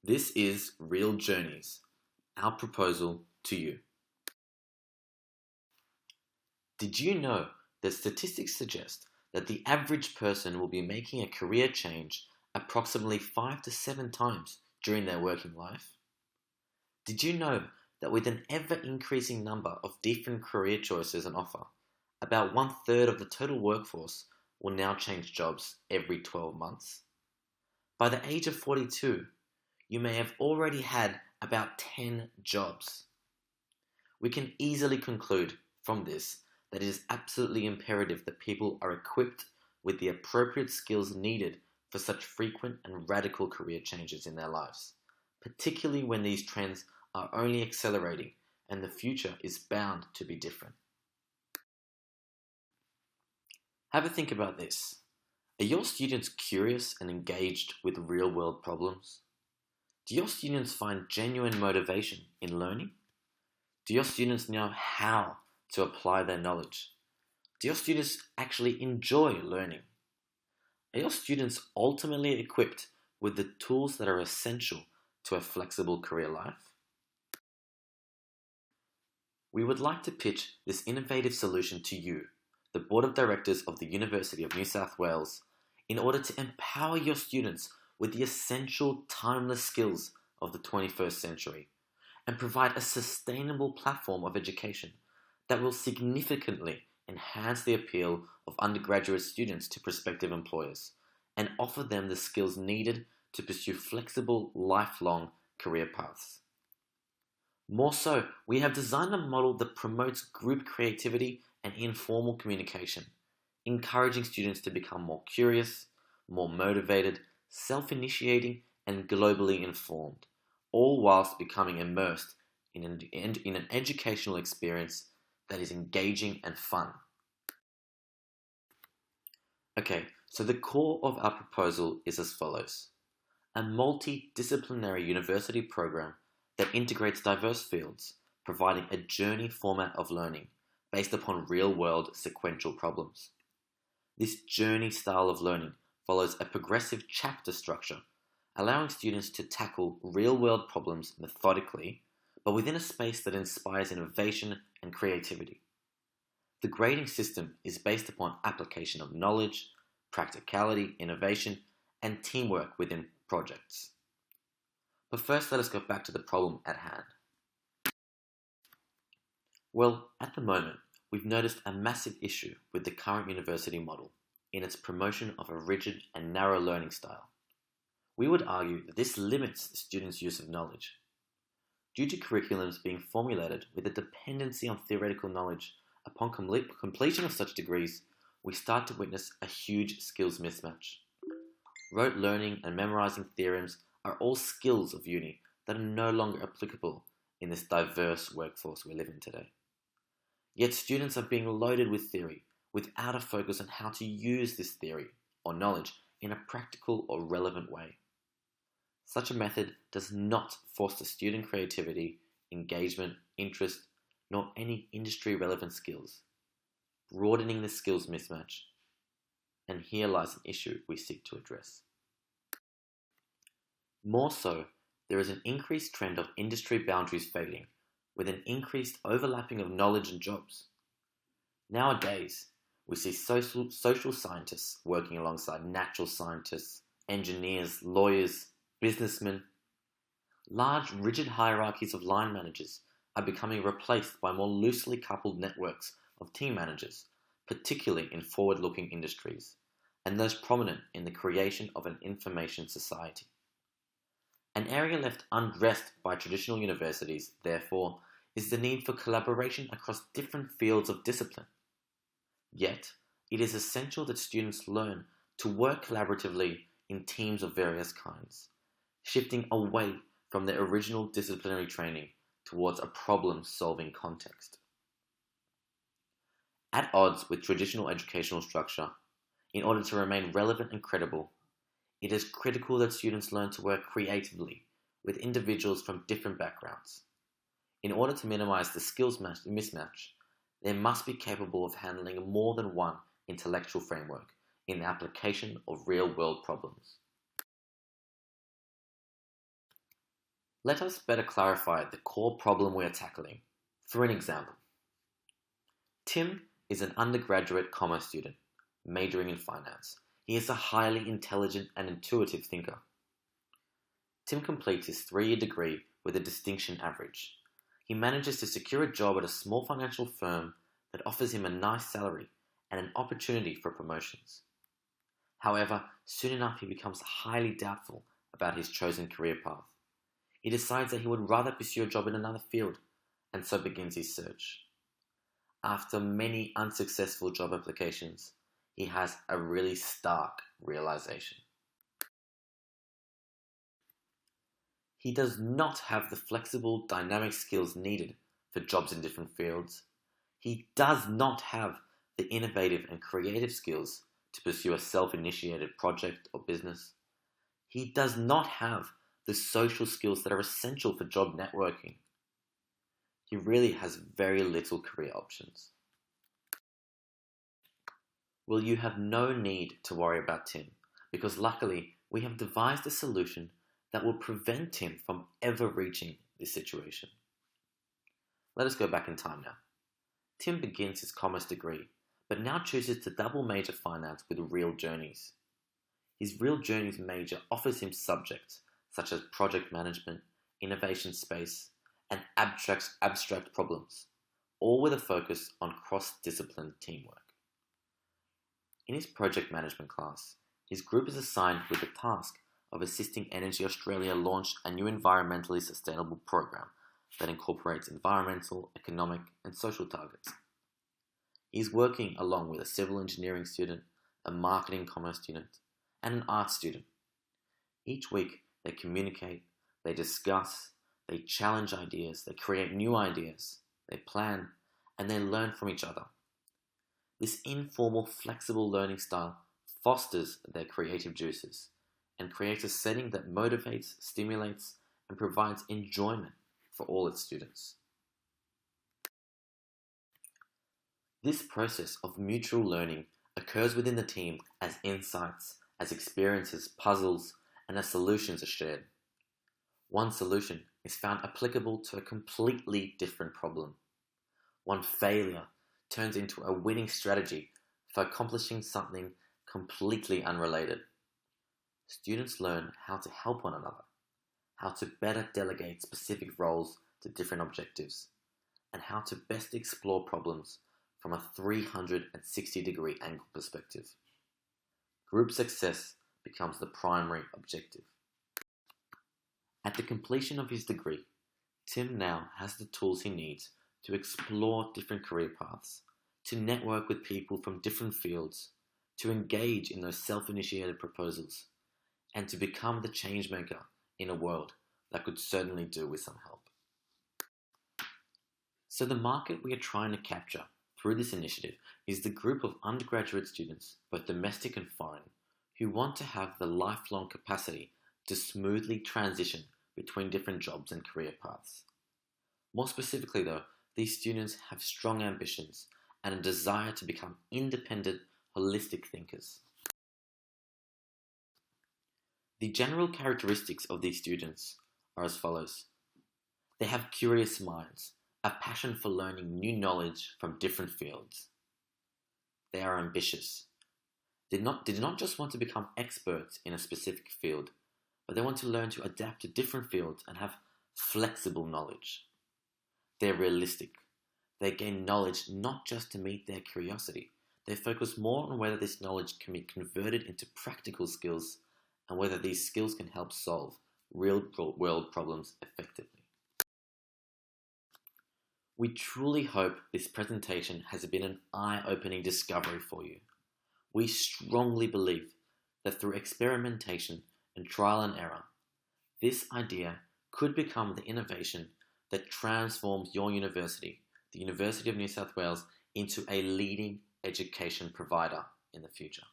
This is Real Journeys, our proposal to you. Did you know that statistics suggest that the average person will be making a career change approximately 5 to 7 times during their working life? Did you know that with an ever-increasing number of different career choices on offer, about 1/3 of the total workforce will now change jobs every 12 months? By the age of 42, you may have already had about 10 jobs. We can easily conclude from this that it is absolutely imperative that people are equipped with the appropriate skills needed for such frequent and radical career changes in their lives, particularly when these trends are only accelerating and the future is bound to be different. Have a think about this. Are your students curious and engaged with real-world problems? Do your students find genuine motivation in learning? Do your students know how to apply their knowledge? Do your students actually enjoy learning? Are your students ultimately equipped with the tools that are essential to a flexible career life? We would like to pitch this innovative solution to you, the Board of Directors of the University of New South Wales, in order to empower your students with the essential timeless skills of the 21st century and provide a sustainable platform of education that will significantly enhance the appeal of undergraduate students to prospective employers and offer them the skills needed to pursue flexible, lifelong career paths. More so, we have designed a model that promotes group creativity and informal communication, encouraging students to become more curious, more motivated, self-initiating, and globally informed, all whilst becoming immersed in an educational experience that is engaging and fun. Okay, so the core of our proposal is as follows: a multidisciplinary university program that integrates diverse fields, providing a journey format of learning based upon real-world sequential problems. This journey style of learning follows a progressive chapter structure, allowing students to tackle real-world problems methodically, but within a space that inspires innovation and creativity. The grading system is based upon application of knowledge, practicality, innovation, and teamwork within projects. But first, let us go back to the problem at hand. Well, at the moment, we've noticed a massive issue with the current university model in its promotion of a rigid and narrow learning style. We would argue that this limits the students' use of knowledge. Due to curriculums being formulated with a dependency on theoretical knowledge, upon completion of such degrees, we start to witness a huge skills mismatch. Rote learning and memorizing theorems are all skills of uni that are no longer applicable in this diverse workforce we live in today. Yet students are being loaded with theory without a focus on how to use this theory or knowledge in a practical or relevant way. Such a method does not foster student creativity, engagement, interest, nor any industry-relevant skills, broadening the skills mismatch. And here lies an issue we seek to address. More so, there is an increased trend of industry boundaries fading, with an increased overlapping of knowledge and jobs. Nowadays, we see social scientists working alongside natural scientists, engineers, lawyers, businessmen. Large, rigid hierarchies of line managers are becoming replaced by more loosely coupled networks of team managers, particularly in forward-looking industries, and those prominent in the creation of an information society. An area left unaddressed by traditional universities, therefore, is the need for collaboration across different fields of discipline. Yet, it is essential that students learn to work collaboratively in teams of various kinds, shifting away from their original disciplinary training towards a problem-solving context. At odds with traditional educational structure, in order to remain relevant and credible, it is critical that students learn to work creatively with individuals from different backgrounds. In order to minimize the skills mismatch, they must be capable of handling more than one intellectual framework in the application of real-world problems. Let us better clarify the core problem we are tackling through an example. Tim is an undergraduate commerce student, majoring in finance. He is a highly intelligent and intuitive thinker. Tim completes his 3-year degree with a distinction average. He manages to secure a job at a small financial firm that offers him a nice salary and an opportunity for promotions. However, soon enough he becomes highly doubtful about his chosen career path. He decides that he would rather pursue a job in another field, and so begins his search. After many unsuccessful job applications, he has a really stark realization. He does not have the flexible, dynamic skills needed for jobs in different fields. He does not have the innovative and creative skills to pursue a self-initiated project or business. He does not have the social skills that are essential for job networking. He really has very little career options. Well, you have no need to worry about Tim, because luckily we have devised a solution that will prevent him from ever reaching this situation. Let us go back in time now. Tim begins his commerce degree, but now chooses to double major finance with Real Journeys. His Real Journeys major offers him subjects such as project management, innovation space, and abstract problems, all with a focus on cross-discipline teamwork. In his project management class, his group is assigned with the task of assisting Energy Australia launch a new environmentally sustainable program that incorporates environmental, economic, and social targets. He's working along with a civil engineering student, a marketing commerce student, and an art student. Each week, they communicate, they discuss, they challenge ideas, they create new ideas, they plan, and they learn from each other. This informal, flexible learning style fosters their creative juices and creates a setting that motivates, stimulates, and provides enjoyment for all its students. This process of mutual learning occurs within the team as insights, as experiences, puzzles, and as solutions are shared. One solution is found applicable to a completely different problem. One failure turns into a winning strategy for accomplishing something completely unrelated. Students learn how to help one another, how to better delegate specific roles to different objectives, and how to best explore problems from a 360-degree angle perspective. Group success becomes the primary objective. At the completion of his degree, Tim now has the tools he needs to explore different career paths, to network with people from different fields, to engage in those self-initiated proposals, and to become the change maker in a world that could certainly do with some help. So the market we are trying to capture through this initiative is the group of undergraduate students, both domestic and foreign, who want to have the lifelong capacity to smoothly transition between different jobs and career paths. More specifically though, these students have strong ambitions and a desire to become independent, holistic thinkers. The general characteristics of these students are as follows. They have curious minds, a passion for learning new knowledge from different fields. They are ambitious. They did not just want to become experts in a specific field, but they want to learn to adapt to different fields and have flexible knowledge. They're realistic. They gain knowledge not just to meet their curiosity. They focus more on whether this knowledge can be converted into practical skills and whether these skills can help solve real-world problems effectively. We truly hope this presentation has been an eye-opening discovery for you. We strongly believe that through experimentation and trial and error, this idea could become the innovation that transforms your university, the University of New South Wales, into a leading education provider in the future.